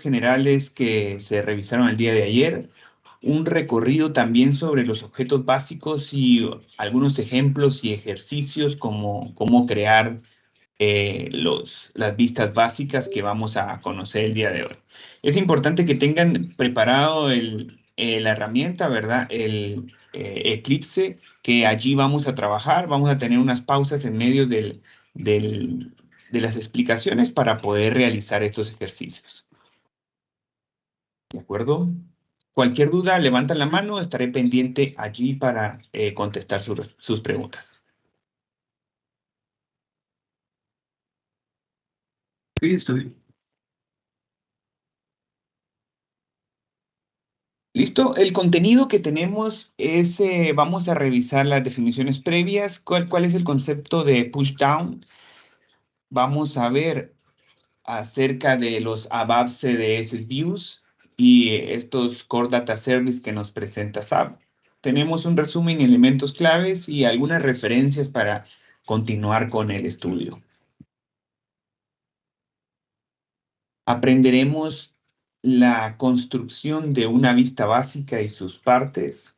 generales que se revisaron el día de ayer, un recorrido también sobre los objetos básicos y algunos ejemplos y ejercicios como cómo crear las vistas básicas que vamos a conocer el día de hoy. Es importante que tengan preparado la herramienta, ¿verdad? El Eclipse, que allí vamos a trabajar. Vamos a tener unas pausas en medio de las explicaciones para poder realizar estos ejercicios. ¿De acuerdo? Cualquier duda, levantan la mano, estaré pendiente allí para contestar sus preguntas. Sí, estoy. Listo, el contenido que tenemos es, vamos a revisar las definiciones previas. ¿Cuál es el concepto de pushdown? Vamos a ver acerca de los ABAP CDS Views y estos Core Data Service que nos presenta SAP. Tenemos un resumen, elementos claves y algunas referencias para continuar con el estudio. Aprenderemos la construcción de una vista básica y sus partes.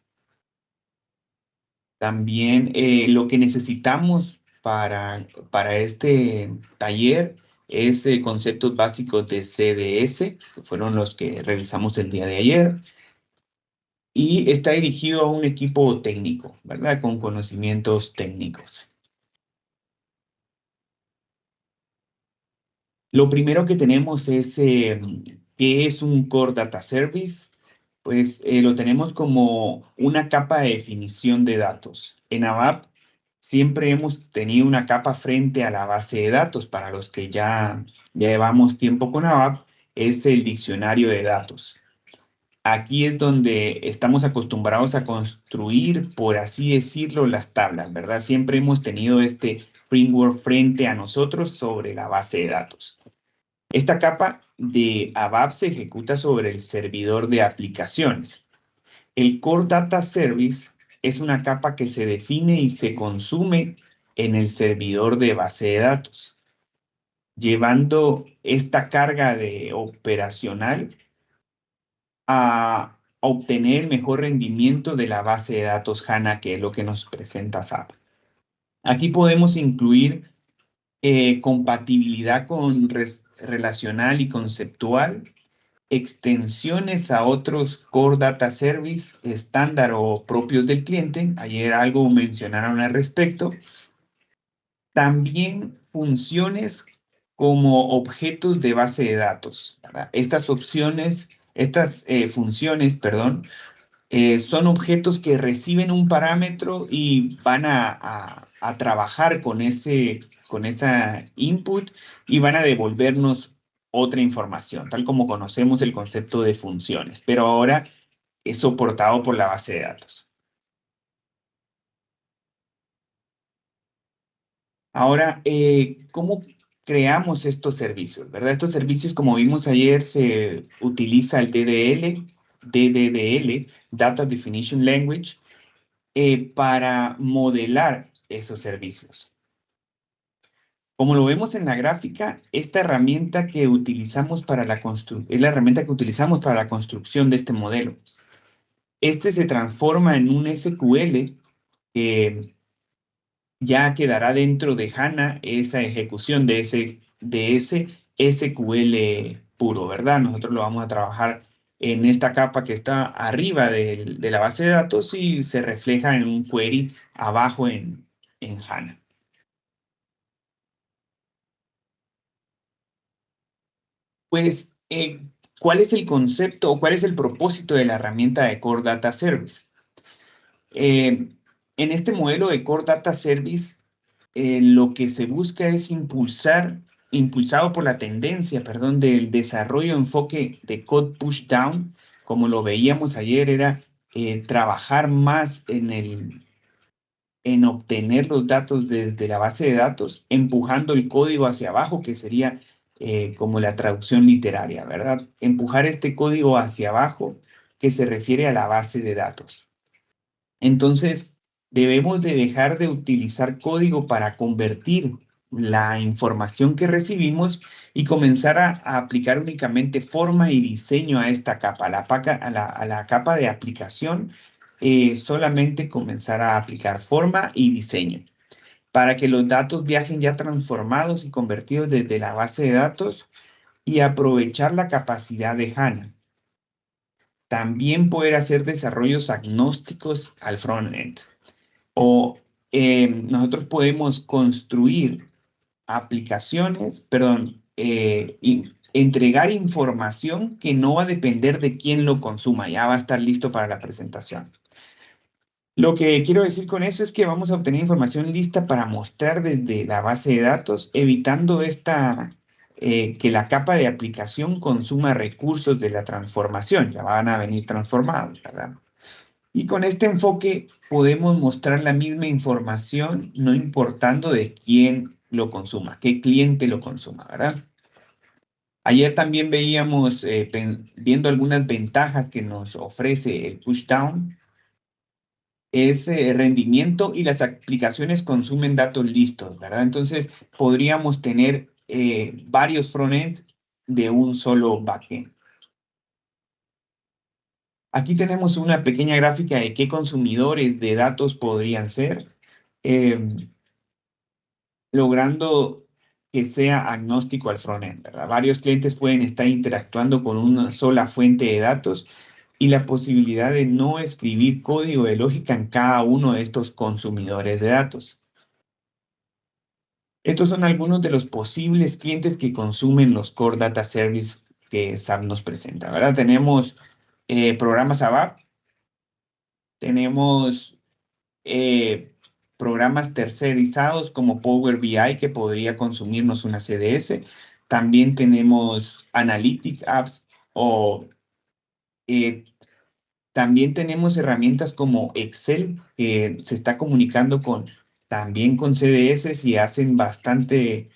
También lo que necesitamos para este taller es conceptos básicos de CDS, que fueron los que revisamos el día de ayer, y está dirigido a un equipo técnico, ¿verdad? Con conocimientos técnicos. Lo primero que tenemos es ¿qué es un Core Data Service? Pues lo tenemos como una capa de definición de datos. En ABAP siempre hemos tenido una capa frente a la base de datos. Para los que ya llevamos tiempo con ABAP, es el diccionario de datos. Aquí es donde estamos acostumbrados a construir, por así decirlo, las tablas, ¿verdad? Siempre hemos tenido este framework frente a nosotros sobre la base de datos. Esta capa de ABAP se ejecuta sobre el servidor de aplicaciones. El Core Data Service es una capa que se define y se consume en el servidor de base de datos, llevando esta carga de operacional a obtener mejor rendimiento de la base de datos HANA, que es lo que nos presenta SAP. Aquí podemos incluir compatibilidad con relacional y conceptual, extensiones a otros Core Data Service estándar o propios del cliente. Ayer algo mencionaron al respecto. También funciones como objetos de base de datos, ¿verdad? Estas funciones, perdón, son objetos que reciben un parámetro y van a trabajar con esa input y van a devolvernos otra información, tal como conocemos el concepto de funciones, pero ahora es soportado por la base de datos. Ahora, ¿cómo creamos estos servicios, verdad? Estos servicios, como vimos ayer, se utiliza el DDL, Data Definition Language, para modelar esos servicios. Como lo vemos en la gráfica, esta herramienta que utilizamos para es la herramienta que utilizamos para la construcción de este modelo. Este se transforma en un SQL que ya quedará dentro de HANA esa ejecución de ese SQL puro, ¿verdad? Nosotros lo vamos a trabajar en esta capa que está arriba de la base de datos y se refleja en un query abajo en HANA. Pues, ¿cuál es el concepto o cuál es el propósito de la herramienta de Core Data Service? En este modelo de Core Data Service, lo que se busca es impulsado por la tendencia, perdón, del desarrollo enfoque de Code Pushdown, como lo veíamos ayer, era trabajar más en obtener los datos desde la base de datos, empujando el código hacia abajo, que sería como la traducción literaria, ¿verdad? Empujar este código hacia abajo, que se refiere a la base de datos. Entonces, debemos de dejar de utilizar código para convertir la información que recibimos y comenzar a aplicar únicamente forma y diseño a esta capa, a la capa de aplicación, solamente comenzar a aplicar forma y diseño para que los datos viajen ya transformados y convertidos desde la base de datos y aprovechar la capacidad de HANA. También poder hacer desarrollos agnósticos al frontend. O nosotros podemos construir aplicaciones, perdón, y entregar información que no va a depender de quién lo consuma, ya va a estar listo para la presentación. Lo que quiero decir con eso es que vamos a obtener información lista para mostrar desde la base de datos, evitando que la capa de aplicación consuma recursos de la transformación, ya van a venir transformados, ¿verdad? Y con este enfoque podemos mostrar la misma información, no importando de quién lo consuma, qué cliente lo consuma, ¿verdad? Ayer también veíamos, viendo algunas ventajas que nos ofrece el pushdown, es rendimiento y las aplicaciones consumen datos listos, ¿verdad? Entonces podríamos tener varios frontends de un solo backend. Aquí tenemos una pequeña gráfica de qué consumidores de datos podrían ser, eh, logrando que sea agnóstico al frontend, ¿verdad? Varios clientes pueden estar interactuando con una sola fuente de datos y la posibilidad de no escribir código de lógica en cada uno de estos consumidores de datos. Estos son algunos de los posibles clientes que consumen los Core Data Service que SAP nos presenta, ¿verdad? Tenemos programas ABAP, tenemos programas tercerizados como Power BI que podría consumirnos una CDS. También tenemos Analytic Apps o eh, también tenemos herramientas como Excel que se está comunicando también con CDS y hacen bastante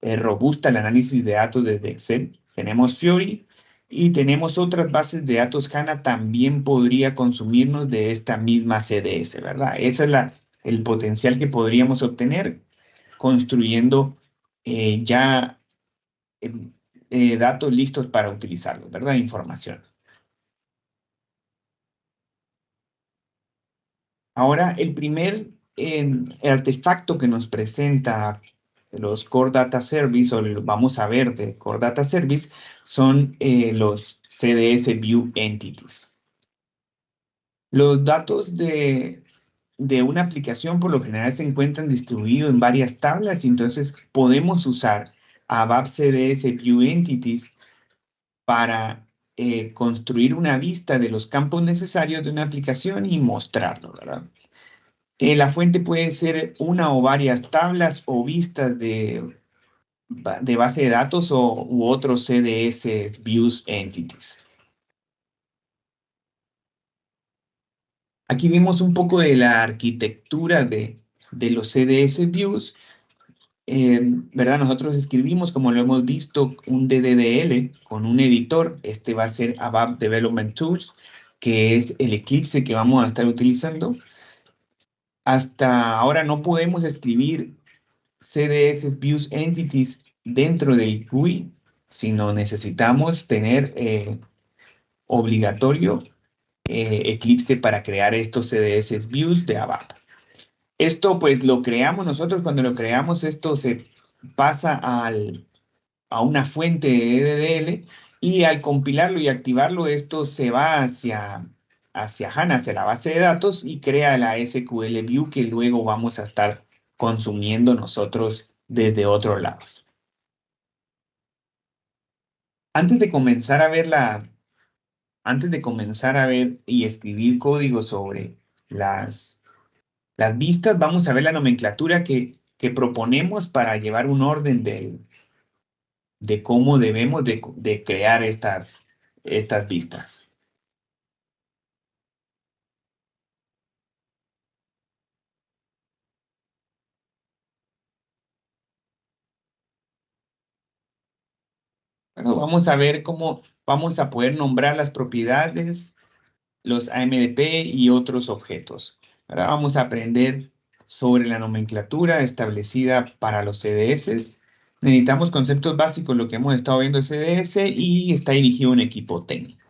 robusta el análisis de datos desde Excel. Tenemos Fiori y tenemos otras bases de datos HANA también podría consumirnos de esta misma CDS, ¿verdad? Ese es el potencial que podríamos obtener construyendo ya eh, datos listos para utilizarlos, ¿verdad? Información. Ahora, el primer artefacto que nos presenta los Core Data Service, o lo vamos a ver de Core Data Service, son los CDS View Entities. Los datos de una aplicación por lo general se encuentran distribuidos en varias tablas y entonces podemos usar ABAP CDS View Entities para construir una vista de los campos necesarios de una aplicación y mostrarlo, ¿verdad? La fuente puede ser una o varias tablas o vistas de base de datos u otros CDS Views Entities. Aquí vemos un poco de la arquitectura de los CDS Views. ¿Verdad? Nosotros escribimos, como lo hemos visto, un DDDL con un editor. Este va a ser ABAP Development Tools, que es el Eclipse que vamos a estar utilizando. Hasta ahora no podemos escribir CDS Views Entities dentro del GUI, sino necesitamos tener obligatorio Eclipse para crear estos CDS Views de ABAP. Esto pues lo creamos nosotros, cuando lo creamos esto se pasa a una fuente de DDL y al compilarlo y activarlo esto se va hacia HANA, hacia la base de datos y crea la SQL View que luego vamos a estar consumiendo nosotros desde otro lado. Antes de comenzar a ver antes de comenzar a ver y escribir código sobre las vistas, vamos a ver la nomenclatura que proponemos para llevar un orden de cómo debemos de crear estas vistas. Bueno, vamos a ver cómo vamos a poder nombrar las propiedades, los AMDP y otros objetos. Ahora vamos a aprender sobre la nomenclatura establecida para los CDS. Necesitamos conceptos básicos, lo que hemos estado viendo en CDS, y está dirigido a un equipo técnico.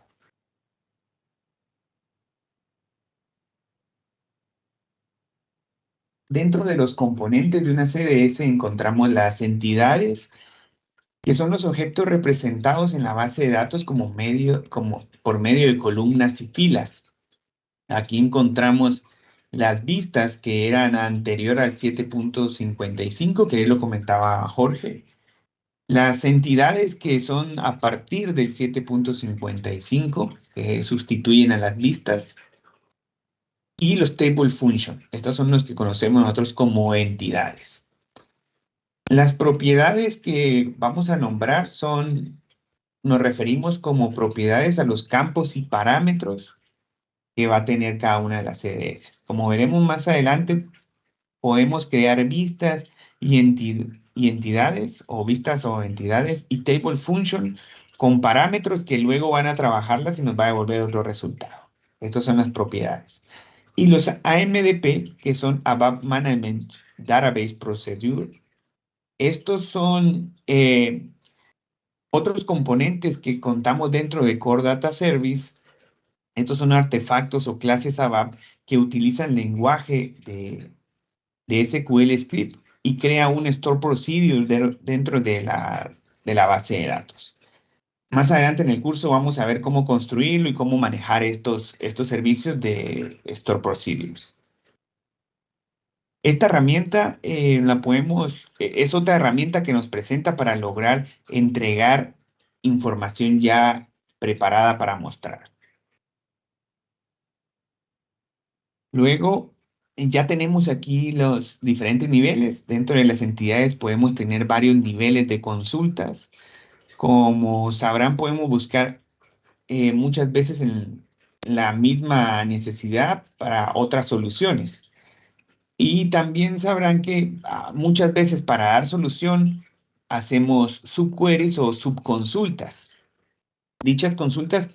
Dentro de los componentes de una CDS encontramos las entidades, que son los objetos representados en la base de datos como por medio de columnas y filas. Aquí encontramos las vistas que eran anterior al 7.55, que él lo comentaba Jorge. Las entidades que son a partir del 7.55, que sustituyen a las listas. Y los table function. Estos son los que conocemos nosotros como entidades. Las propiedades que vamos a nombrar nos referimos como propiedades a los campos y parámetros que va a tener cada una de las CDS. Como veremos más adelante, podemos crear vistas y entidades, o vistas o entidades, y table function con parámetros que luego van a trabajarlas y nos va a devolver otro resultado. Estas son las propiedades. Y los AMDP, que son Above Management Database Procedure, estos son otros componentes que contamos dentro de Core Data Service. Estos son artefactos o clases ABAP que utilizan lenguaje de SQL Script y crea un store procedure dentro de la base de datos. Más adelante en el curso vamos a ver cómo construirlo y cómo manejar estos servicios de store procedures. Esta herramienta es otra herramienta que nos presenta para lograr entregar información ya preparada para mostrar. Luego, ya tenemos aquí los diferentes niveles. Dentro de las entidades podemos tener varios niveles de consultas. Como sabrán, podemos buscar muchas veces en la misma necesidad para otras soluciones. Y también sabrán que muchas veces para dar solución hacemos subqueries o subconsultas. Dichas consultas,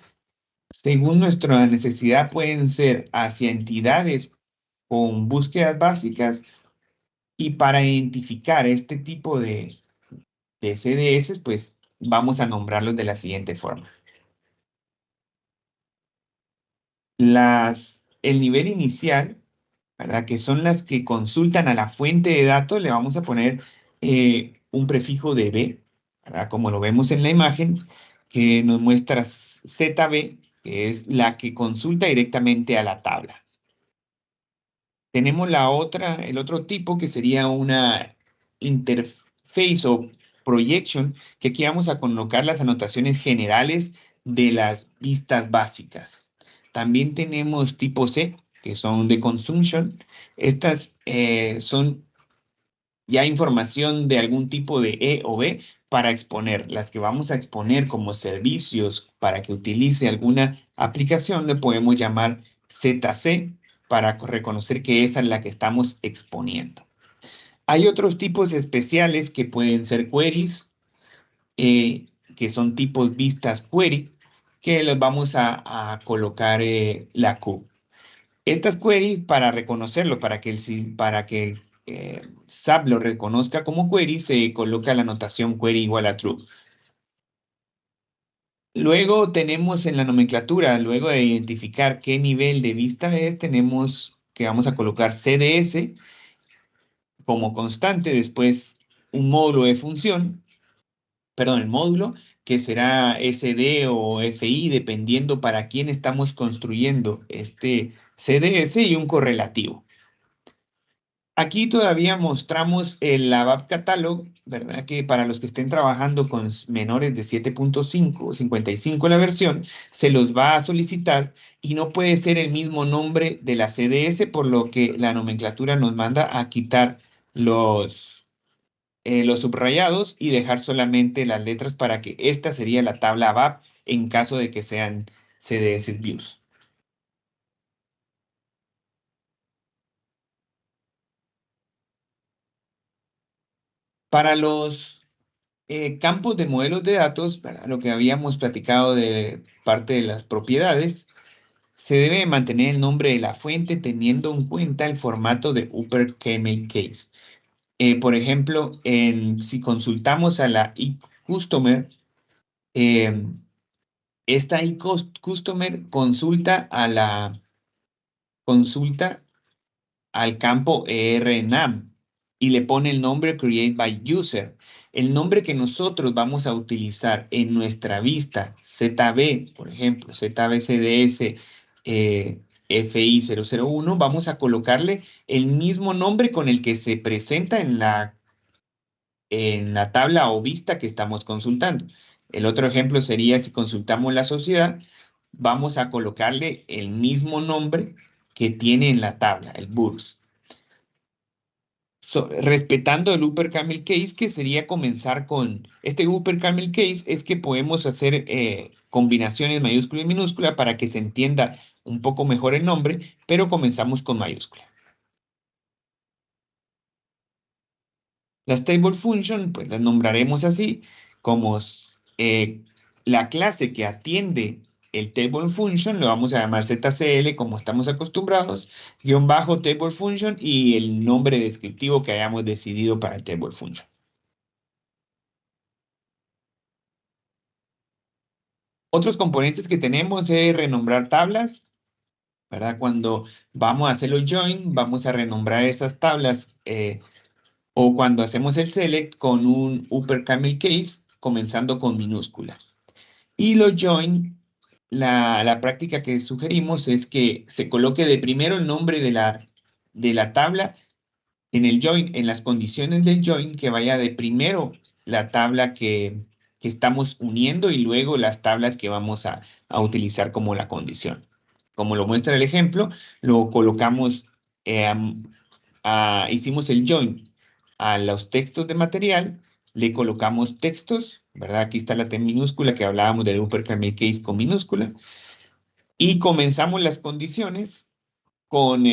según nuestra necesidad, pueden ser hacia entidades con búsquedas básicas, y para identificar este tipo de CDS, pues vamos a nombrarlos de la siguiente forma. El nivel inicial, ¿verdad? Que son las que consultan a la fuente de datos, le vamos a poner un prefijo de B, ¿verdad? Como lo vemos en la imagen, que nos muestra ZB, que es la que consulta directamente a la tabla. Tenemos el otro tipo, que sería una interface o projection, que aquí vamos a colocar las anotaciones generales de las vistas básicas. También tenemos tipo C, que son de consumption. Estas son ya información de algún tipo de E o B para exponer. Las que vamos a exponer como servicios para que utilice alguna aplicación le podemos llamar ZC, para reconocer que esa es la que estamos exponiendo. Hay otros tipos especiales que pueden ser queries, que son tipos vistas query, que les vamos a colocar la Q. Estas queries, para reconocerlo, para que el SAP lo reconozca como query, se coloca la anotación query igual a true. Luego tenemos en la nomenclatura, luego de identificar qué nivel de vista es, tenemos que vamos a colocar CDS como constante, después un módulo de función, perdón, el módulo, que será SD o FI, dependiendo para quién estamos construyendo este CDS, y un correlativo. Aquí todavía mostramos el ABAP Catalog, ¿verdad? Que para los que estén trabajando con menores de 7.5, 55 la versión, se los va a solicitar y no puede ser el mismo nombre de la CDS, por lo que la nomenclatura nos manda a quitar los subrayados y dejar solamente las letras, para que esta sería la tabla ABAP en caso de que sean CDS views. Para los campos de modelos de datos, ¿verdad? Lo que habíamos platicado de parte de las propiedades, se debe mantener el nombre de la fuente teniendo en cuenta el formato de Upper Camel Case. Por ejemplo, si consultamos a la eCustomer, eh, esta eCustomer consulta al campo ERNAM y le pone el nombre Create by User. El nombre que nosotros vamos a utilizar en nuestra vista ZB, por ejemplo, ZBCDS FI001, vamos a colocarle el mismo nombre con el que se presenta en la tabla o vista que estamos consultando. El otro ejemplo sería si consultamos la sociedad, vamos a colocarle el mismo nombre que tiene en la tabla, el BURS. Respetando el Upper Camel Case, que sería comenzar con este Upper Camel Case, es que podemos hacer combinaciones mayúscula y minúscula para que se entienda un poco mejor el nombre, pero comenzamos con mayúscula. Las table function, pues las nombraremos así, como la clase que atiende el table function, lo vamos a llamar ZCL como estamos acostumbrados, guión bajo table function y el nombre descriptivo que hayamos decidido para el table function. Otros componentes que tenemos es renombrar tablas, ¿verdad? Cuando vamos a hacer los join, vamos a renombrar esas tablas o cuando hacemos el select con un upper camel case comenzando con minúscula. Y los join, la práctica que sugerimos es que se coloque de primero el nombre de la tabla en el join, en las condiciones del join, que vaya de primero la tabla que estamos uniendo y luego las tablas que vamos a utilizar como la condición. Como lo muestra el ejemplo, lo colocamos, hicimos el join a los textos de material, le colocamos textos, ¿verdad? Aquí está la T minúscula que hablábamos del upper camel case con minúscula, y comenzamos las condiciones con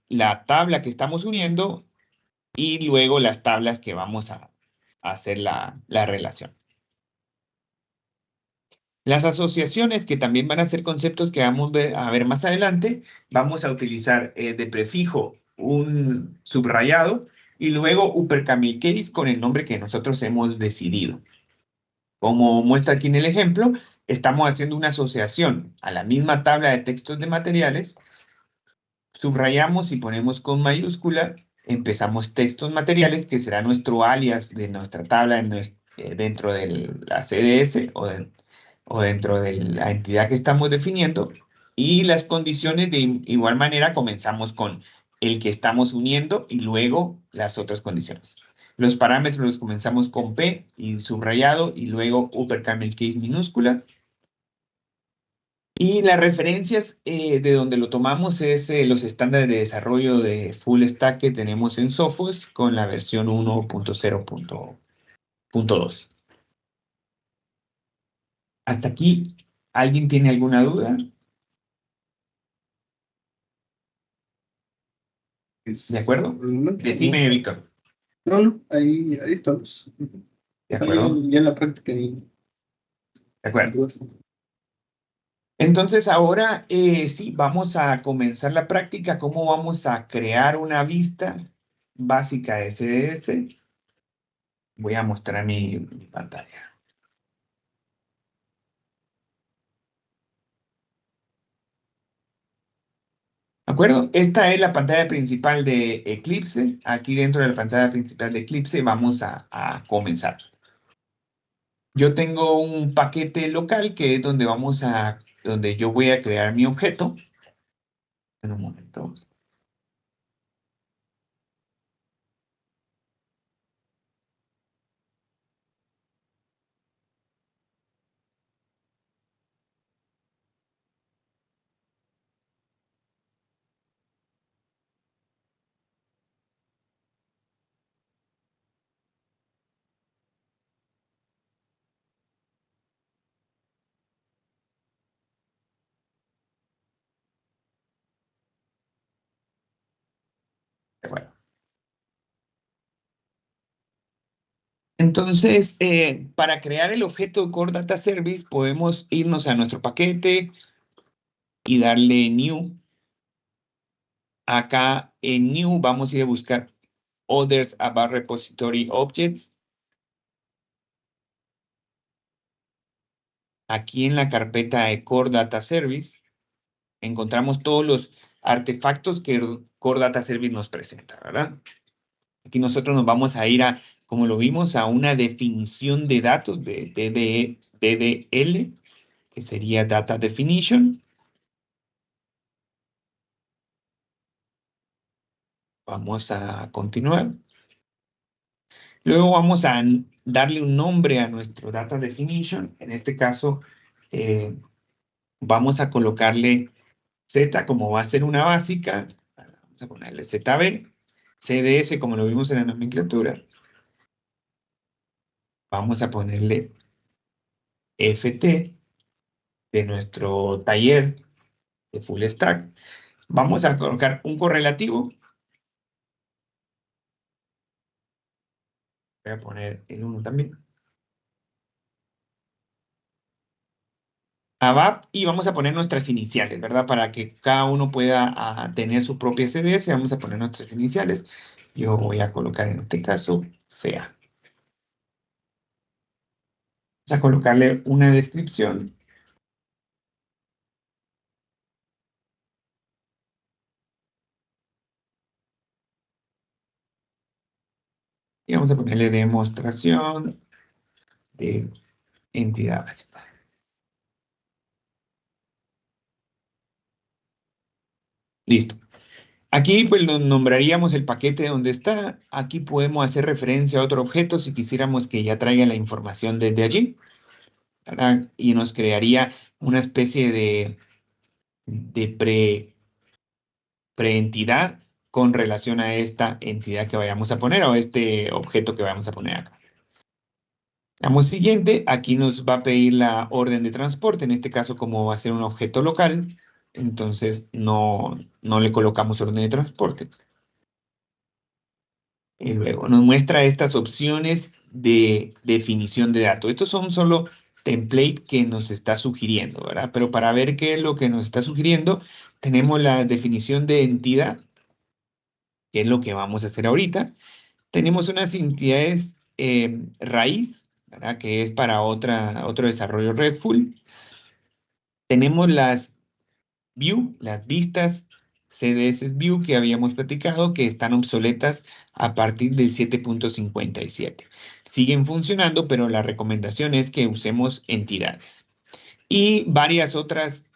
la tabla que estamos uniendo y luego las tablas que vamos a hacer la relación. Las asociaciones, que también van a ser conceptos que vamos a ver más adelante, vamos a utilizar de prefijo un subrayado y luego upper camel case con el nombre que nosotros hemos decidido. Como muestra aquí en el ejemplo, estamos haciendo una asociación a la misma tabla de textos de materiales. Subrayamos y ponemos con mayúscula, empezamos textos materiales, que será nuestro alias de nuestra tabla dentro de la CDS o dentro de la entidad que estamos definiendo. Y las condiciones de igual manera comenzamos con el que estamos uniendo y luego las otras condiciones. Los parámetros los comenzamos con P y subrayado y luego upper camel case minúscula. Y las referencias de donde lo tomamos es los estándares de desarrollo de Full Stack que tenemos en Sophos con la versión 1.0.2. Hasta aquí, ¿alguien tiene alguna duda? ¿De acuerdo? No, Decime, Víctor. no, ahí estamos. ¿De Está acuerdo? ya en la práctica. De acuerdo. Entonces ahora sí, vamos a comenzar la práctica. ¿Cómo vamos a crear una vista básica SDS? Voy a mostrar mi pantalla. ¿De acuerdo? Esta es la pantalla principal de Eclipse. Aquí dentro de la pantalla principal de Eclipse vamos a comenzar. Yo tengo un paquete local que es donde yo voy a crear mi objeto. En un momento. Bueno. Entonces, para crear el objeto Core Data Service, podemos irnos a nuestro paquete, y darle New. Acá en New vamos a ir a buscar Others about Repository Objects. Aquí en la carpeta de Core Data Service encontramos todos los artefactos que Core Data Service nos presenta, ¿verdad? Aquí nosotros nos vamos a ir a, como lo vimos, a una definición de datos de DDL, que sería Data Definition. Vamos a continuar. Luego vamos a darle un nombre a nuestro Data Definition. En este caso, vamos a colocarle Z como va a ser una básica. Vamos a ponerle ZB. CDS como lo vimos en la nomenclatura. Vamos a ponerle FT de nuestro taller de Full Stack. Vamos a colocar un correlativo. Voy a poner el 1 también. ABAP y vamos a poner nuestras iniciales, ¿verdad? Para que cada uno pueda tener su propia CDS, vamos a poner nuestras iniciales. Yo voy a colocar en este caso CA. Vamos a colocarle una descripción. Y vamos a ponerle demostración de entidad básica. Listo. Aquí pues lo nombraríamos el paquete donde está. Aquí podemos hacer referencia a otro objeto si quisiéramos que ya traiga la información desde allí, ¿verdad? Y nos crearía una especie de preentidad con relación a esta entidad que vayamos a poner o este objeto que vayamos a poner acá. Damos siguiente, aquí nos va a pedir la orden de transporte, en este caso como va a ser un objeto local, entonces no le colocamos orden de transporte. Y luego nos muestra estas opciones de definición de datos. Estos son solo template que nos está sugiriendo, ¿verdad? Pero para ver qué es lo que nos está sugiriendo, tenemos la definición de entidad, que es lo que vamos a hacer ahorita. Tenemos unas entidades raíz, ¿verdad? Que es para otro desarrollo RESTful. Tenemos las view, las vistas CDS View que habíamos platicado, que están obsoletas a partir del 7.57. Siguen funcionando, pero la recomendación es que usemos entidades. Y varias otras,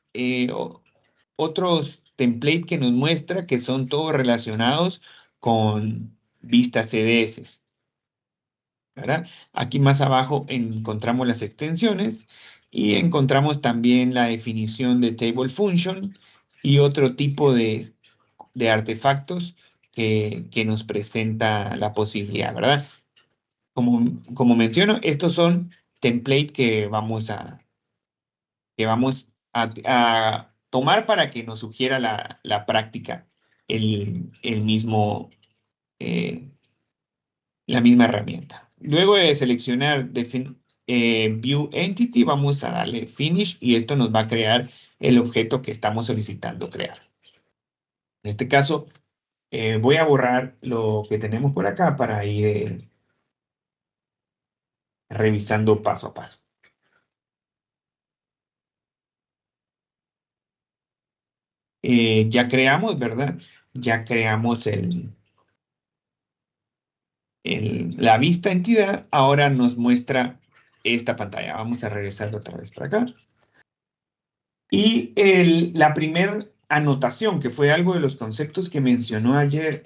otros templates que nos muestra que son todos relacionados con vistas CDS. ¿Verdad? Aquí más abajo encontramos las extensiones y encontramos también la definición de table function y otro tipo de artefactos que nos presenta la posibilidad, ¿verdad? Como menciono, estos son templates que vamos a tomar para que nos sugiera la práctica el mismo, la misma herramienta. Luego de seleccionar View Entity, vamos a darle Finish y esto nos va a crear el objeto que estamos solicitando crear. En este caso, voy a borrar lo que tenemos por acá para ir revisando paso a paso. Ya creamos, ¿verdad? Ya creamos la vista entidad. Ahora nos muestra esta pantalla. Vamos a regresar otra vez para acá. Y la primera anotación, que fue algo de los conceptos que mencionó ayer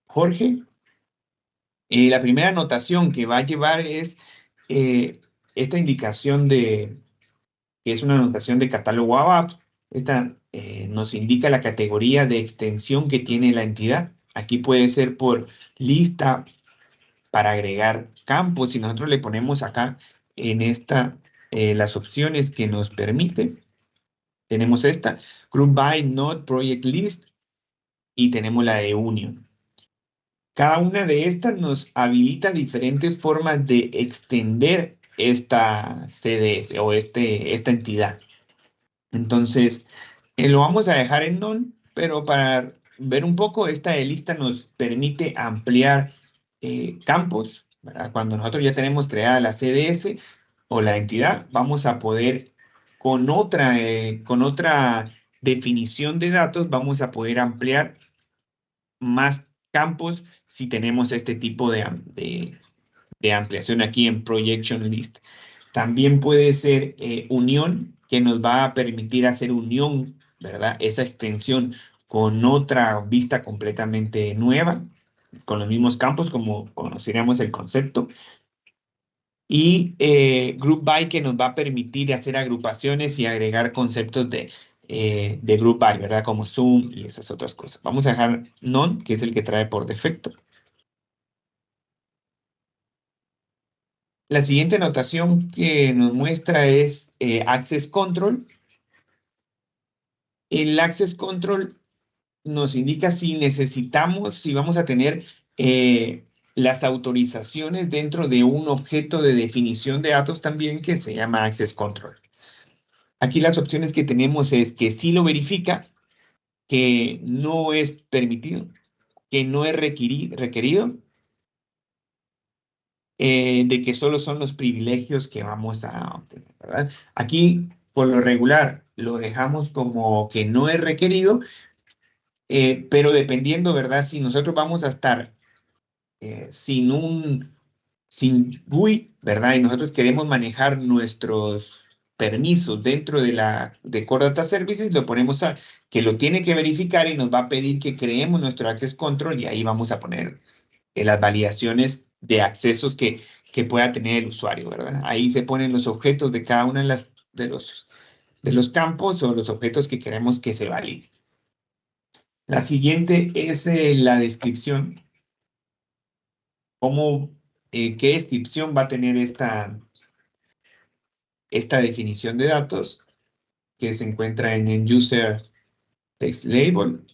Jorge, la primera anotación que va a llevar es esta indicación que es una anotación de catálogo ABAP. Esta nos indica la categoría de extensión que tiene la entidad. Aquí puede ser por lista para agregar campos. Si nosotros le ponemos acá en esta las opciones que nos permite, tenemos esta, Group by, Node, Project List, y tenemos la de Union. Cada una de estas nos habilita diferentes formas de extender esta CDS o esta entidad. Entonces, Lo vamos a dejar en none, pero para ver un poco, esta lista nos permite ampliar campos, ¿verdad? Cuando nosotros ya tenemos creada la CDS o la entidad, vamos a poder con otra definición de datos, vamos a poder ampliar más campos si tenemos este tipo de ampliación aquí en Projection List. También puede ser unión, que nos va a permitir hacer unión, ¿verdad? Esa extensión con otra vista completamente nueva, con los mismos campos, como conoceríamos el concepto. Y Group By, que nos va a permitir hacer agrupaciones y agregar conceptos de Group By, ¿verdad? Como Zoom y esas otras cosas. Vamos a dejar None, que es el que trae por defecto. La siguiente notación que nos muestra es Access Control. El Access Control nos indica si necesitamos, si vamos a tener las autorizaciones dentro de un objeto de definición de datos también que se llama Access Control. Aquí las opciones que tenemos es que sí lo verifica, que no es permitido, que no es requerido, de que solo son los privilegios que vamos a obtener, ¿verdad? Aquí, por lo regular, lo dejamos como que no es requerido, pero dependiendo, ¿verdad? Si nosotros vamos a estar sin GUI, ¿verdad? Y nosotros queremos manejar nuestros permisos dentro de Core Data Services, lo ponemos a que lo tiene que verificar y nos va a pedir que creemos nuestro Access Control y ahí vamos a poner las validaciones de accesos que pueda tener el usuario, ¿verdad? Ahí se ponen los objetos de cada uno de los campos o los objetos que queremos que se validen. La siguiente es la descripción. ¿Qué descripción va a tener esta definición de datos que se encuentra en el User Text Label?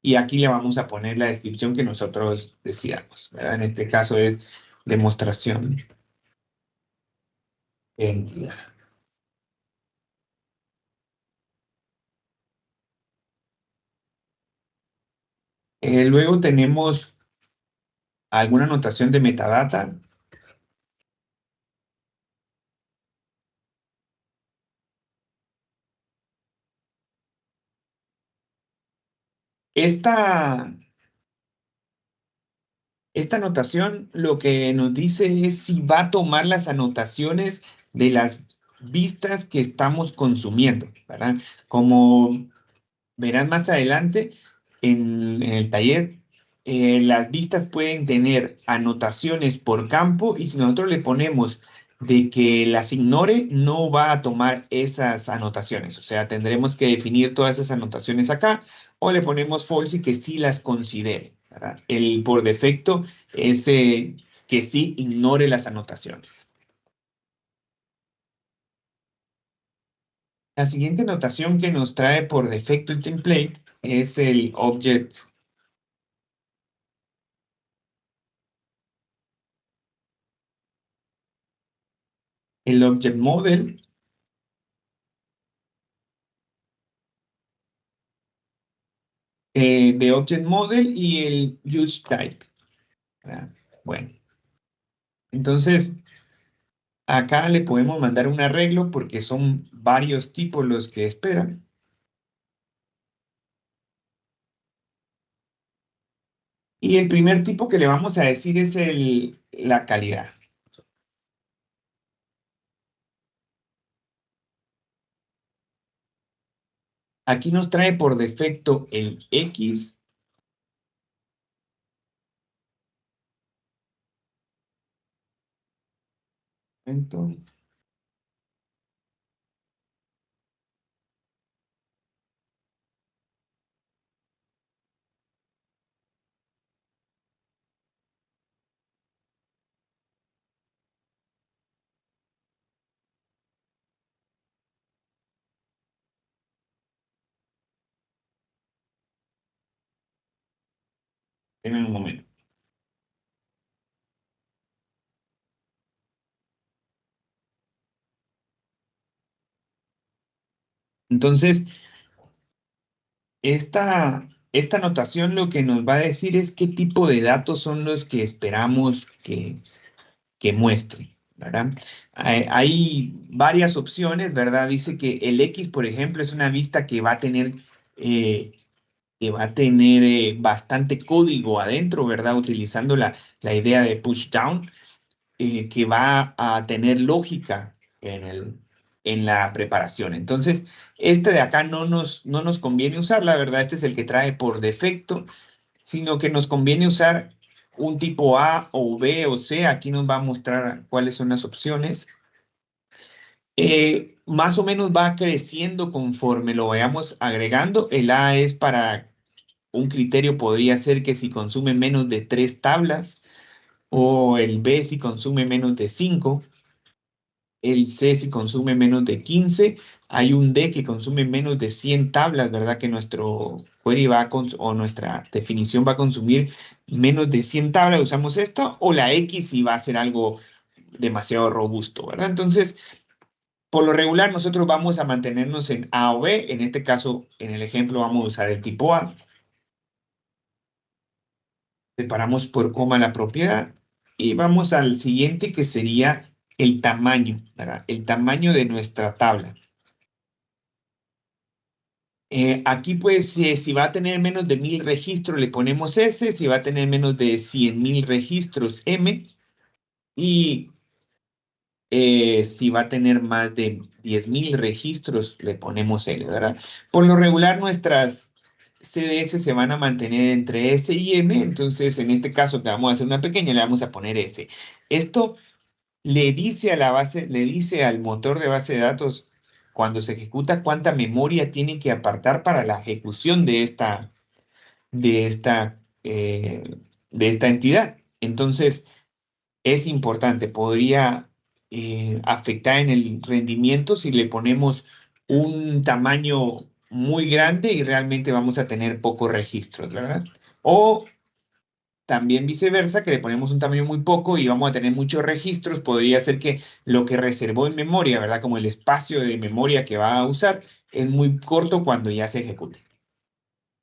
Y aquí le vamos a poner la descripción que nosotros deseamos, ¿verdad? En este caso es demostración entidad. Luego tenemos alguna notación de metadata. Esta, esta anotación lo que nos dice es si va a tomar las anotaciones de las vistas que estamos consumiendo, ¿verdad? Como verán más adelante en el taller, las vistas pueden tener anotaciones por campo y si nosotros le ponemos de que las ignore, no va a tomar esas anotaciones. O sea, tendremos que definir todas esas anotaciones acá o le ponemos false y que sí las considere, ¿verdad? El por defecto es que sí ignore las anotaciones. La siguiente notación que nos trae por defecto el template es el object model de Object Model y el Use Type, ¿verdad? Bueno, entonces acá le podemos mandar un arreglo porque son varios tipos los que esperan. Y el primer tipo que le vamos a decir es la calidad. Aquí nos trae por defecto el X. Entonces, en un momento. Entonces, Esta notación lo que nos va a decir es qué tipo de datos son los que esperamos que muestre, ¿verdad? Hay varias opciones, ¿verdad? Dice que el X, por ejemplo, es una vista eh, que va a tener bastante código adentro, ¿verdad? Utilizando la idea de push down, que va a tener lógica en la preparación. Entonces, este de acá no nos conviene usar, la verdad, este es el que trae por defecto, sino que nos conviene usar un tipo A o B o C. Aquí nos va a mostrar cuáles son las opciones. Más o menos va creciendo conforme lo vayamos agregando. El A es para un criterio, podría ser que si consume menos de 3 tablas, o el B si consume menos de 5, el C si consume menos de 15. Hay un D que consume menos de 100 tablas, ¿verdad? Que nuestro query o nuestra definición va a consumir menos de 100 tablas, usamos esta, o la X si va a ser algo demasiado robusto, ¿verdad? Entonces, por lo regular, nosotros vamos a mantenernos en A o B. En este caso, en el ejemplo, vamos a usar el tipo A. Separamos por coma la propiedad y vamos al siguiente, que sería el tamaño, ¿verdad? El tamaño de nuestra tabla. Aquí pues si va a tener menos de 1000 registros le ponemos S, si va a tener menos de 100.000 registros M, y si va a tener más de 10.000 registros le ponemos L, ¿verdad? Por lo regular nuestras CDS se van a mantener entre S y M, entonces en este caso que vamos a hacer una pequeña le vamos a poner S. Esto le dice a la base, le dice al motor de base de datos cuando se ejecuta cuánta memoria tiene que apartar para la ejecución de esta, eh, de esta entidad. Entonces, es importante, podría afectar en el rendimiento si le ponemos un tamaño muy grande y realmente vamos a tener pocos registros, ¿verdad? O también viceversa, que le ponemos un tamaño muy poco y vamos a tener muchos registros, podría ser que lo que reservó en memoria, ¿verdad? Como el espacio de memoria que va a usar es muy corto cuando ya se ejecute.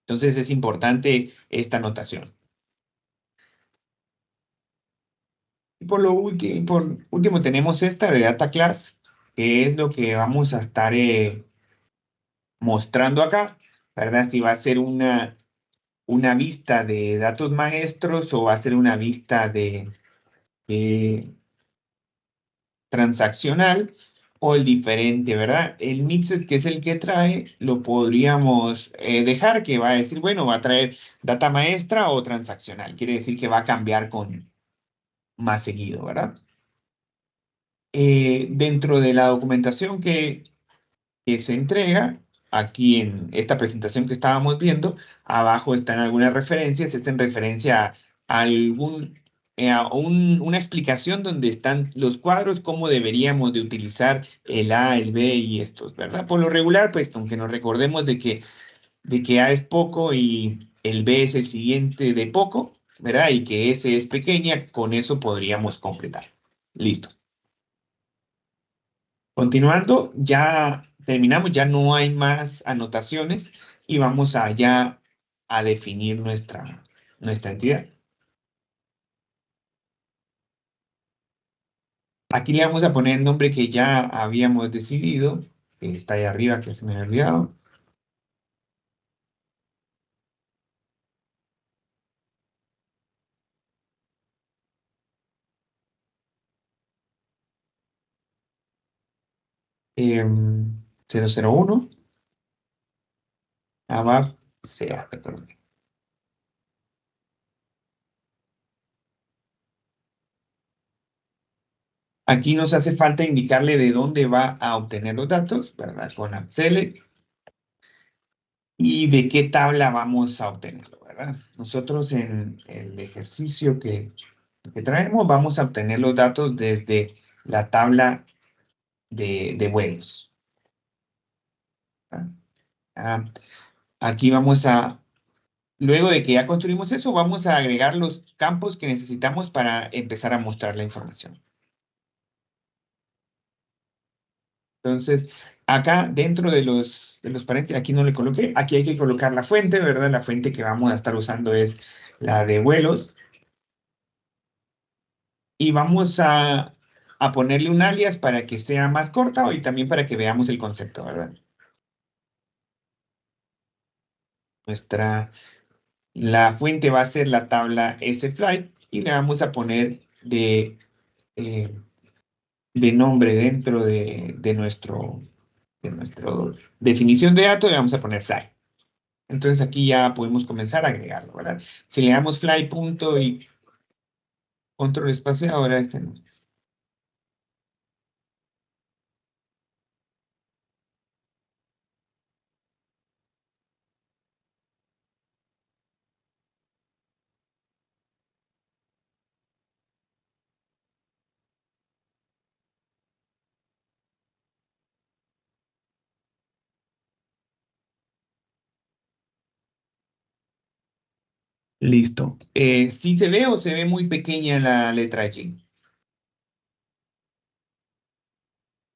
Entonces es importante esta notación. Y por último tenemos esta de data class, que es lo que vamos a estar mostrando acá, ¿verdad? Si va a ser una vista de datos maestros o va a ser una vista de transaccional, o el diferente, ¿verdad? El mixed, que es el que trae, lo podríamos dejar, que va a decir, bueno, va a traer data maestra o transaccional. Quiere decir que va a cambiar con más seguido, ¿verdad? Dentro de la documentación que se entrega, aquí en esta presentación que estábamos viendo, abajo están algunas referencias. Está en referencia a una explicación donde están los cuadros, cómo deberíamos de utilizar el A, el B y estos, ¿verdad? Por lo regular, pues aunque nos recordemos de que A es poco y el B es el siguiente de poco, ¿verdad? Y que S es pequeña, con eso podríamos completar. Listo. Continuando, ya terminamos, ya no hay más anotaciones y vamos allá a definir nuestra entidad. Aquí le vamos a poner el nombre que ya habíamos decidido, que está ahí arriba, que se me había olvidado. em, 001, ABAP, SEA, perdón. Aquí nos hace falta indicarle de dónde va a obtener los datos, ¿verdad? Con Accele, y de qué tabla vamos a obtenerlo, ¿verdad? Nosotros en el ejercicio que traemos vamos a obtener los datos desde la tabla de vuelos, ¿verdad? Ah, aquí luego de que ya construimos eso, vamos a agregar los campos que necesitamos para empezar a mostrar la información. Entonces, Acá dentro de los paréntesis, aquí no le coloqué, aquí hay que colocar la fuente, ¿verdad? La fuente que vamos a estar usando es la de vuelos y vamos a ponerle un alias para que sea más corta y también para que veamos el concepto, ¿verdad? La fuente va a ser la tabla sFlight y le vamos a poner eh, de nombre dentro de nuestro definición de datos, le vamos a poner fly. Entonces aquí ya podemos comenzar a agregarlo, ¿verdad? Si le damos fly punto y control espacio, ahora este no. Listo. ¿Sí se ve o se ve muy pequeña la letra G?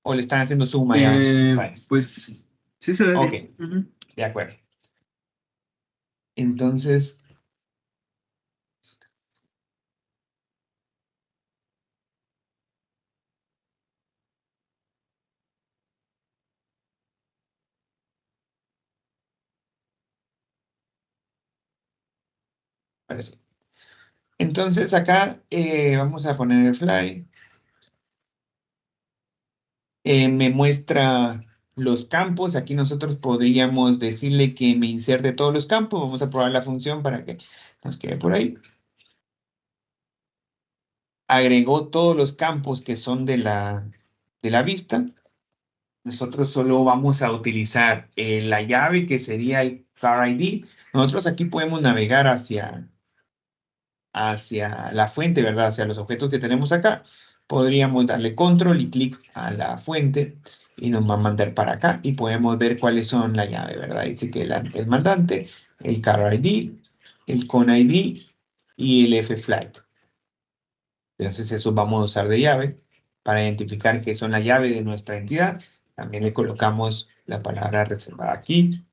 ¿O le están haciendo zoom allá en sus pantallas? Pues sí se ve Ok, bien. Ujú. de acuerdo. Entonces, parece. Entonces acá vamos a poner el fly. Me muestra los campos. Aquí nosotros podríamos decirle que me inserte todos los campos. Vamos a probar la función para que nos quede por ahí. Agregó todos los campos que son de la vista. Nosotros solo vamos a utilizar la llave que sería el car ID. Nosotros aquí podemos navegar hacia la fuente, ¿verdad? Hacia los objetos que tenemos acá. Podríamos darle control y clic a la fuente y nos va a mandar para acá y podemos ver cuáles son la llave, ¿verdad? Dice que el mandante, el car ID, el con ID y el F-flight. Entonces eso vamos a usar de llave para identificar que son la llave de nuestra entidad. También le colocamos la palabra reservada aquí.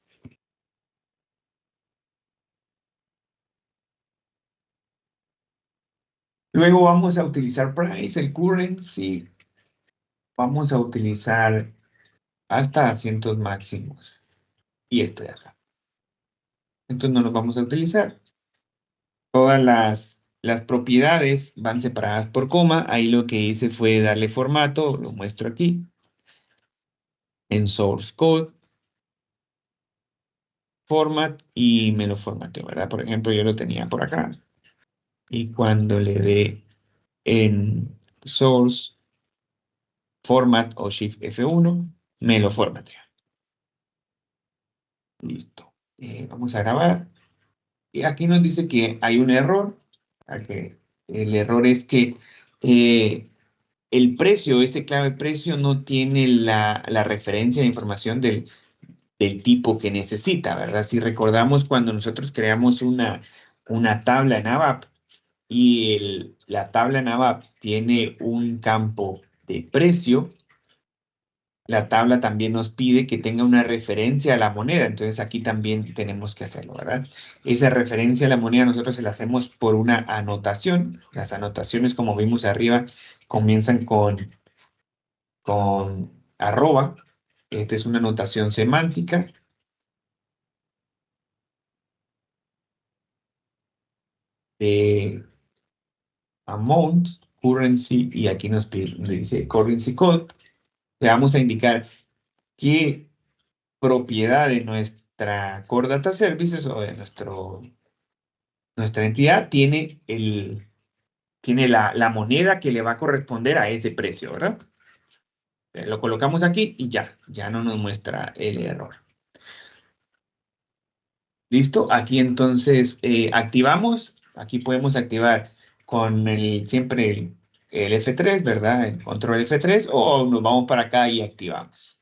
Luego vamos a utilizar price, el currency. Vamos a utilizar hasta asientos máximos. Y este de acá. Entonces no los vamos a utilizar. Todas las propiedades van separadas por coma. Ahí lo que hice fue darle formato, lo muestro aquí, en source code, format, y me lo formateo, ¿verdad? Por ejemplo, yo lo tenía por acá. Y cuando le dé en source, format o shift F1, me lo formatea. Listo. Vamos a grabar. Y aquí nos dice que hay un error. El error es que el precio, ese clave precio, no tiene la referencia de información del tipo que necesita, ¿verdad? Si recordamos cuando nosotros creamos una tabla en ABAP y la tabla en ABAP tiene un campo de precio, la tabla también nos pide que tenga una referencia a la moneda, entonces aquí también tenemos que hacerlo, ¿verdad? Esa referencia a la moneda nosotros se la hacemos por una anotación. Las anotaciones, como vimos arriba, comienzan con arroba. Esta es una anotación semántica de amount, currency, y aquí nos dice currency code. Le vamos a indicar qué propiedad de nuestra Core Data Services o de nuestra entidad tiene la moneda que le va a corresponder a ese precio, ¿verdad? Lo colocamos aquí y ya no nos muestra el error. ¿Listo? Aquí entonces activamos. Aquí podemos activar con siempre el F3, ¿verdad? El control F3 o nos vamos para acá y activamos.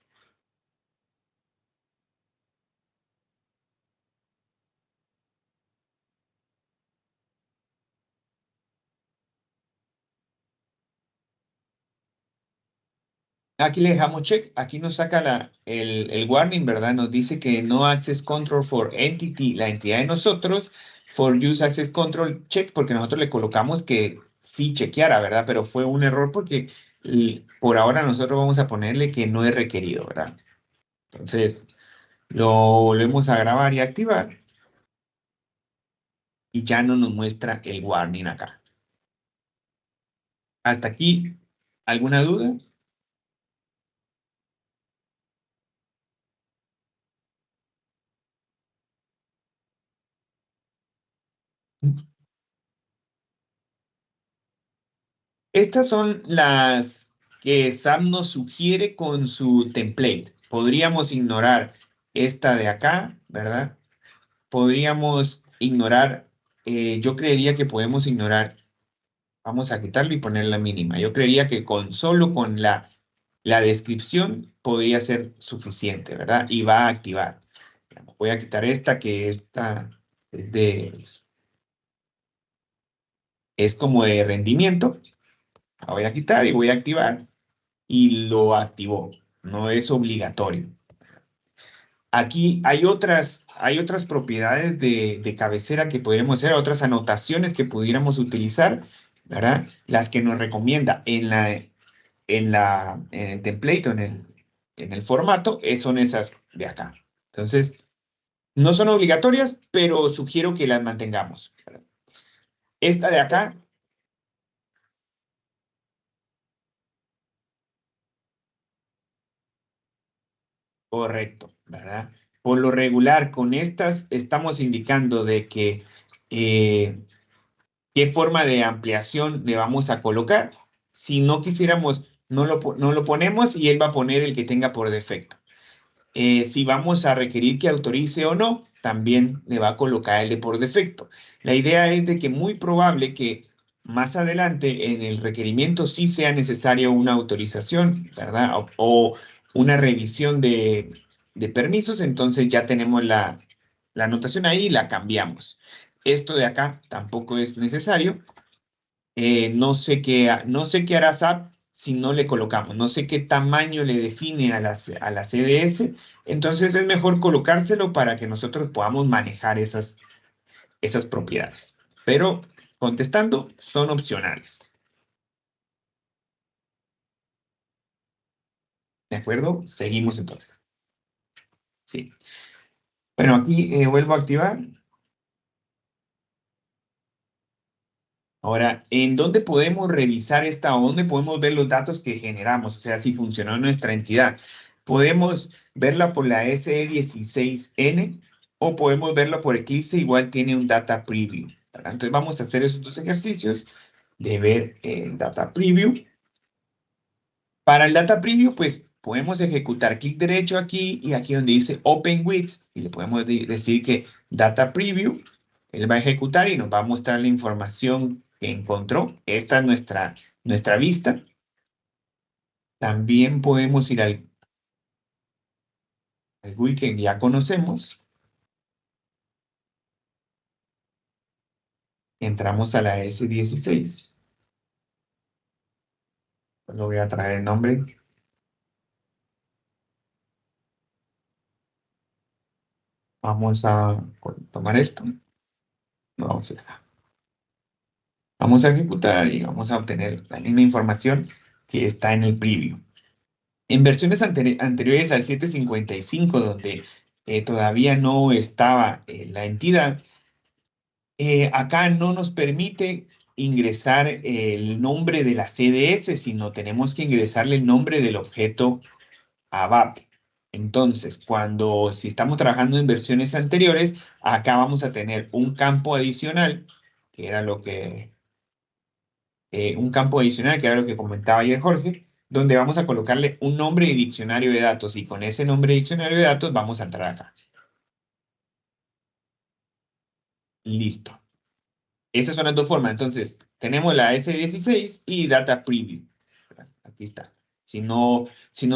Aquí le dejamos check, aquí nos saca el warning, ¿verdad? Nos dice que no access control for entity, la entidad de nosotros, for use access control check, porque nosotros le colocamos que sí chequeara, ¿verdad? Pero fue un error porque por ahora nosotros vamos a ponerle que no es requerido, ¿verdad? Entonces, lo volvemos a grabar y activar y ya no nos muestra el warning acá. Hasta aquí, ¿alguna duda? Estas son las que SAP nos sugiere con su template. Podríamos ignorar esta de acá, ¿verdad? Podríamos ignorar, yo creería que podemos ignorar, vamos a quitarlo y poner la mínima. Yo creería que con solo con la descripción podría ser suficiente, ¿verdad? Y va a activar. Voy a quitar esta, que esta es es como de rendimiento. La voy a quitar y voy a activar. Y lo activó. No es obligatorio. Aquí hay otras propiedades de cabecera que podríamos hacer, otras anotaciones que pudiéramos utilizar, ¿verdad? Las que nos recomienda en el template o en el formato, son esas de acá. Entonces, no son obligatorias, pero sugiero que las mantengamos. Esta de acá, correcto, ¿verdad? Por lo regular, con estas estamos indicando de que qué forma de ampliación le vamos a colocar. Si no quisiéramos, no lo ponemos y él va a poner el que tenga por defecto. Si vamos a requerir que autorice o no, también le va a colocar el de por defecto. La idea es de que muy probable que más adelante en el requerimiento sí sea necesaria una autorización, ¿verdad? O una revisión de permisos, entonces ya tenemos la anotación ahí y la cambiamos. Esto de acá tampoco es necesario. No sé qué hará SAP si no le colocamos. No sé qué tamaño le define a la CDS. Entonces es mejor colocárselo para que nosotros podamos manejar esas propiedades. Pero contestando, son opcionales. ¿De acuerdo? Seguimos entonces. Sí. Bueno, aquí vuelvo a activar. Ahora, ¿en dónde podemos revisar esta o dónde podemos ver los datos que generamos? O sea, si funcionó nuestra entidad. Podemos verla por la SE16N o podemos verla por Eclipse, igual tiene un data preview, ¿verdad? Entonces vamos a hacer esos dos ejercicios de ver el data preview. Para el data preview, pues podemos ejecutar clic derecho aquí y aquí donde dice Open with y le podemos decir que data preview, él va a ejecutar y nos va a mostrar la información que encontró. Esta es nuestra vista. También podemos ir al GUI que ya conocemos. Entramos a la S16. Lo voy a traer el nombre. Vamos a tomar esto. Vamos a, vamos a ejecutar y vamos a obtener la misma información que está en el preview. En versiones anteriores al 755, donde todavía no estaba la entidad, acá no nos permite ingresar el nombre de la CDS, sino tenemos que ingresarle el nombre del objeto ABAP. Entonces, si estamos trabajando en versiones anteriores, acá vamos a tener un campo adicional, que era un campo adicional, que era lo que comentaba ayer Jorge, donde vamos a colocarle un nombre de diccionario de datos y con ese nombre de diccionario de datos vamos a entrar acá. Listo. Esas son las dos formas. Entonces, tenemos la S16 y Data Preview. Aquí está. Si no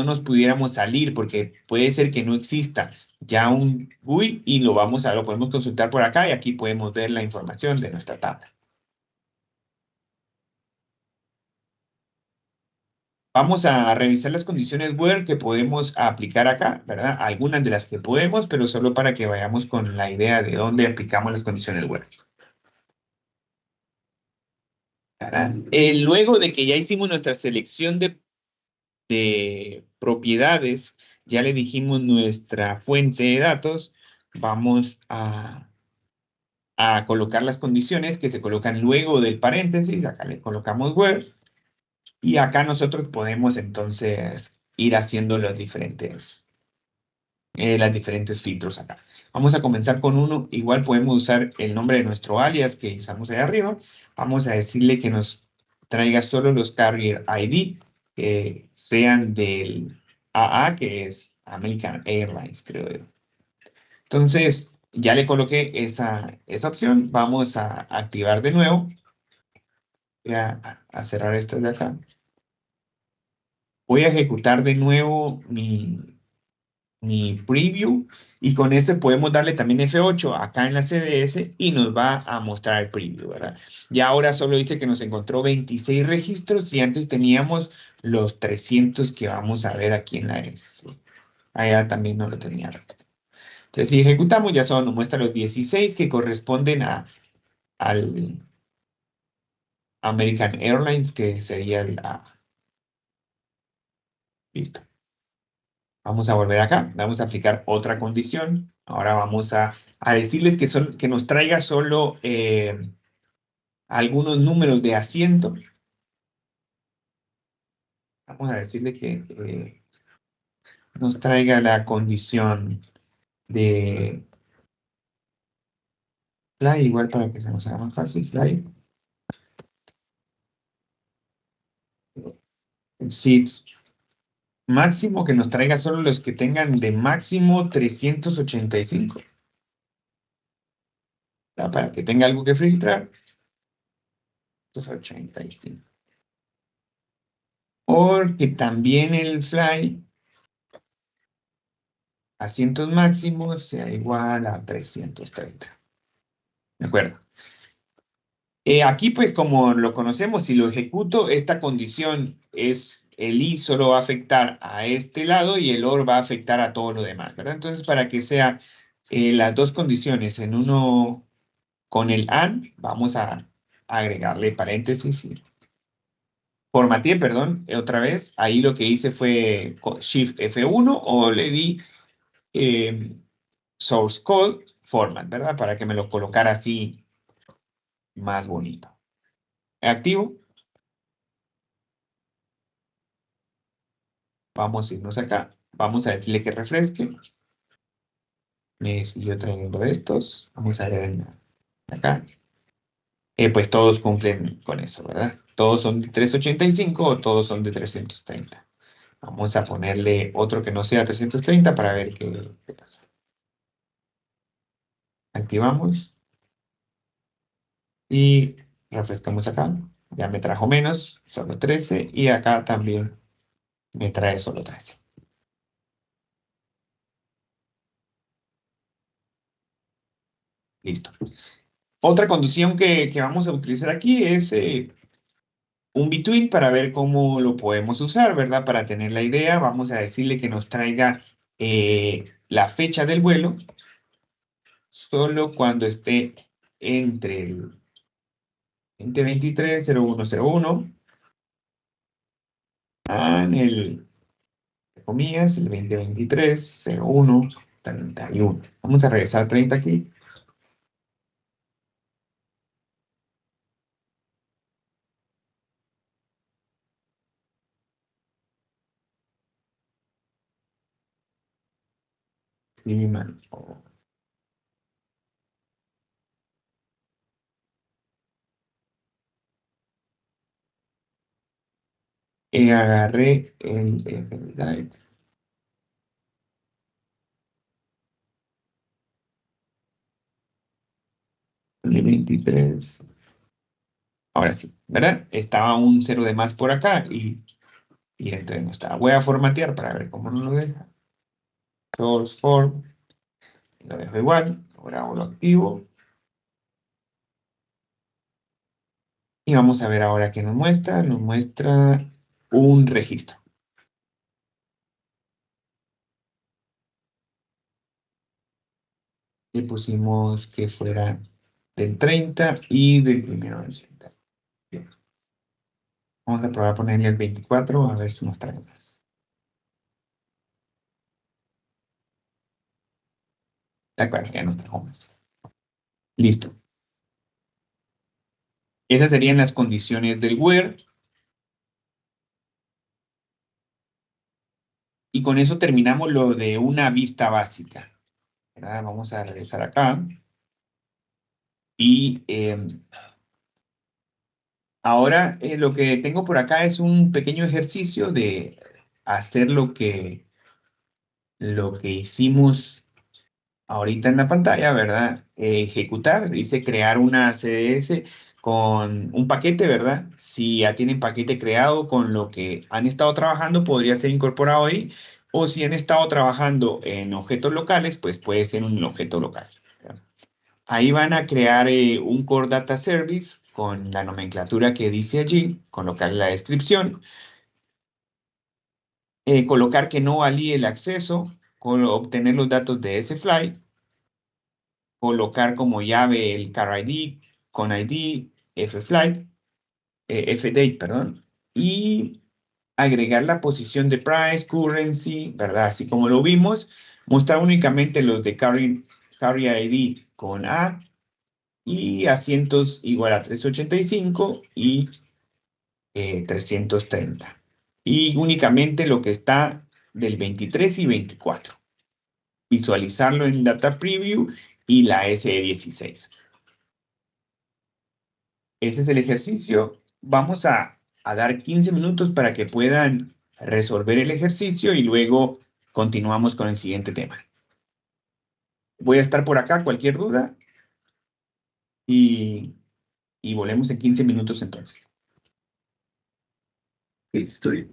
nos pudiéramos salir, porque puede ser que no exista ya un GUI y lo podemos consultar por acá y aquí podemos ver la información de nuestra tabla. Vamos a revisar las condiciones where que podemos aplicar acá, ¿verdad? Algunas de las que podemos, pero solo para que vayamos con la idea de dónde aplicamos las condiciones where. Luego de que ya hicimos nuestra selección de propiedades, ya le dijimos nuestra fuente de datos, vamos a colocar las condiciones que se colocan luego del paréntesis, acá le colocamos where, y acá nosotros podemos entonces ir haciendo las diferentes filtros acá. Vamos a comenzar con uno, igual podemos usar el nombre de nuestro alias que usamos ahí arriba, vamos a decirle que nos traiga solo los carrier ID que sean del AA, que es American Airlines, creo yo. Entonces, ya le coloqué esa opción. Vamos a activar de nuevo. Voy a cerrar esto de acá. Voy a ejecutar de nuevo mi preview y con este podemos darle también F8 acá en la CDS y nos va a mostrar el preview, ¿verdad? Ya ahora solo dice que nos encontró 26 registros y antes teníamos los 300 que vamos a ver aquí en la S. Allá también no lo tenía. Entonces, si ejecutamos, ya solo nos muestra los 16 que corresponden al American Airlines, que sería el A. Listo. Vamos a volver acá. Vamos a aplicar otra condición. Ahora vamos a decirles que nos traiga solo algunos números de asiento. Vamos a decirle que nos traiga la condición de fly, igual para que se nos haga más fácil, fly. Seats máximo, que nos traiga solo los que tengan de máximo 385. Para que tenga algo que filtrar. 385. Porque también el fly, asientos máximos, sea igual a 330. ¿De acuerdo? Aquí, pues, como lo conocemos, si lo ejecuto, esta condición es el i solo va a afectar a este lado y el or va a afectar a todo lo demás, ¿verdad? Entonces, para que sea las dos condiciones en uno con el and, vamos a agregarle paréntesis y formateé, perdón, otra vez. Ahí lo que hice fue Shift F1 o le di source code format, ¿verdad? Para que me lo colocara así más bonito. Activo. Vamos a irnos acá. Vamos a decirle que refresque. Me siguió trayendo estos. Vamos a ver acá. Pues todos cumplen con eso, ¿verdad? Todos son de 385 o todos son de 330. Vamos a ponerle otro que no sea 330 para ver qué pasa. Activamos y refrescamos acá. Ya me trajo menos, solo 13. Y acá también me trae solo 13. Listo. Otra condición que vamos a utilizar aquí es un between para ver cómo lo podemos usar, ¿verdad? Para tener la idea, vamos a decirle que nos traiga la fecha del vuelo solo cuando esté entre el 2023-0101 en el, comillas, el 2023-01-31. Vamos a regresar 30 aquí. Sí, mi mano. Agarré el 23. Ahora sí, ¿verdad? Estaba un cero de más por acá y entonces no estaba. Voy a formatear para ver cómo nos lo deja. Source form. Lo dejo igual. Ahora lo activo. Y vamos a ver ahora qué nos muestra. Nos muestra un registro. Le pusimos que fuera del 30 y del 1 de diciembre. Bien. Vamos a probar a ponerle el 24 a ver si nos trae más. De acuerdo, ya nos trajo más. Listo. Esas serían las condiciones del where. Y con eso terminamos lo de una vista básica, ¿verdad? Vamos a regresar acá. Y ahora lo que tengo por acá es un pequeño ejercicio de hacer lo que hicimos ahorita en la pantalla, ¿verdad? Ejecutar, dice crear una CDS con un paquete, ¿verdad? Si ya tienen paquete creado con lo que han estado trabajando, podría ser incorporado ahí. O si han estado trabajando en objetos locales, pues puede ser un objeto local, ¿verdad? Ahí van a crear un Core Data Service con la nomenclatura que dice allí, colocar la descripción, colocar que no valide el acceso, obtener los datos de ese fly, colocar como llave el car ID con ID, fFlight, fDate, perdón, y agregar la posición de price, currency, ¿verdad? Así como lo vimos, mostrar únicamente los de carry ID con A y asientos igual a 385 y 330. Y únicamente lo que está del 23 y 24. Visualizarlo en Data Preview y la SE16. Ese es el ejercicio. Vamos a dar 15 minutos para que puedan resolver el ejercicio y luego continuamos con el siguiente tema. Voy a estar por acá, cualquier duda, y, y volvemos en 15 minutos entonces. Estoy.